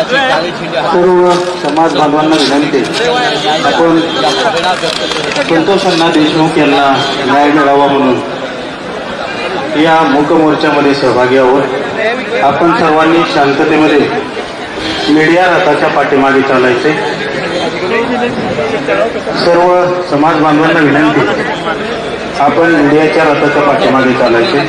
सर्व समाज बांधवांना विनंती, आपण संतोषांना देशमुख यांना न्याय मिळावा म्हणून या मूक मोर्चामध्ये सहभागी आहोत। आपण सर्वांनी शांततेमध्ये मीडिया रथाच्या पाठीमागे चालायचे। सर्व समाज बांधवांना विनंती, आपण मीडियाच्या रथाच्या पाठीमागे चालायचे।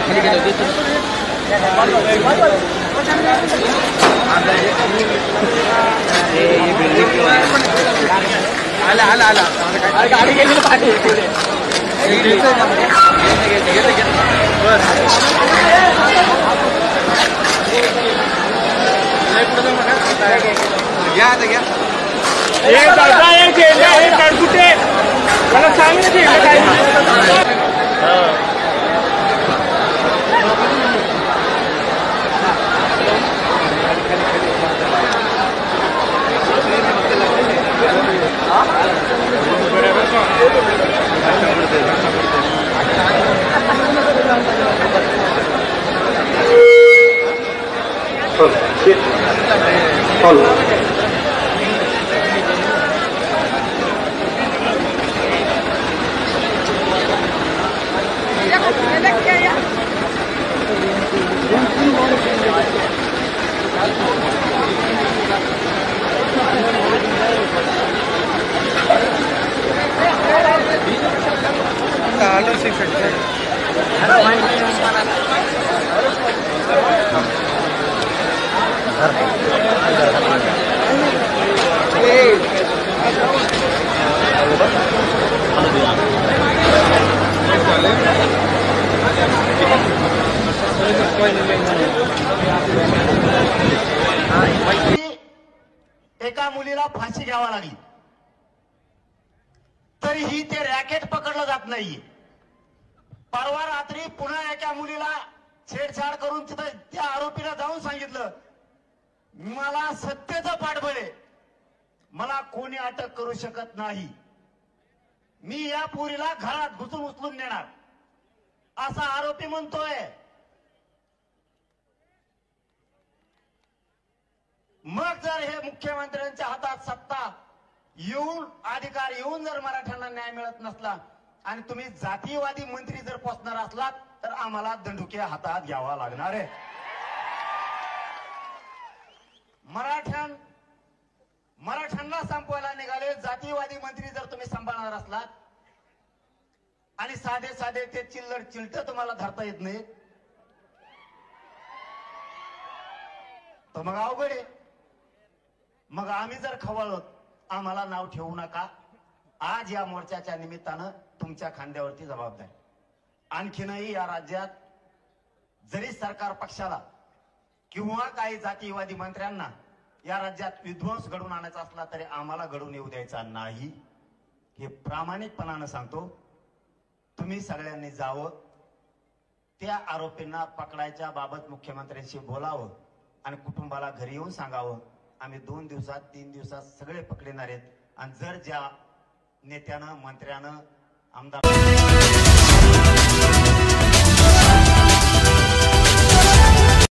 एका मुलीला फाशी घ्यावा लागली तरीही ते रॅकेट पकडलं जात नाहीये। परवा रात्री पुन्हा एका मुलीला छेडछाड करून तिथं त्या आरोपीला जाऊन सांगितलं, मला सत्तेचं पाठबळ आहे, मला कोणी अटक करू शकत नाही, मी या पोरीला घरात घुसून उचलून नेणार, असा आरोपी म्हणतोय। मग जर हे मुख्यमंत्र्यांच्या हातात सत्ता येऊन, अधिकार येऊन जर मराठ्यांना न्याय मिळत नसला आणि तुम्ही जातीयवादी मंत्री जर पोचणार असलात तर आम्हाला दंडुके हातात घ्यावा लागणार आहे। मराठ्यांना संपवायला निघाले जातीयवादी मंत्री जर तुम्ही सांभाळणार असलात आणि साधे साधे ते चिल्लर चिलट तुम्हाला धरता येत नाही तर मग अवघड आहे। मग आम्ही जर खवळलो, आम्हाला नाव ठेवू नका। आज या मोर्चाच्या निमित्तानं तुमच्या खांद्यावरती जबाबदारी। आणखीनही या राज्यात जरी सरकार पक्षाला किंवा काही जातीयवादी मंत्र्यांना या राज्यात विध्वंस घडवून आणायचा असला तरी आम्हाला घडवून येऊ द्यायचा नाही, हे प्रामाणिकपणानं सांगतो। तुम्ही सगळ्यांनी जावं, त्या आरोपींना पकडायच्या बाबत मुख्यमंत्र्यांशी बोलावं आणि कुटुंबाला घरी येऊन सांगावं, आम्ही 2 दिवसात 3 दिवसात सगळे पकडणार आहेत। आणि जर ज्या नेत्यानं, मंत्र्यानं, आमदार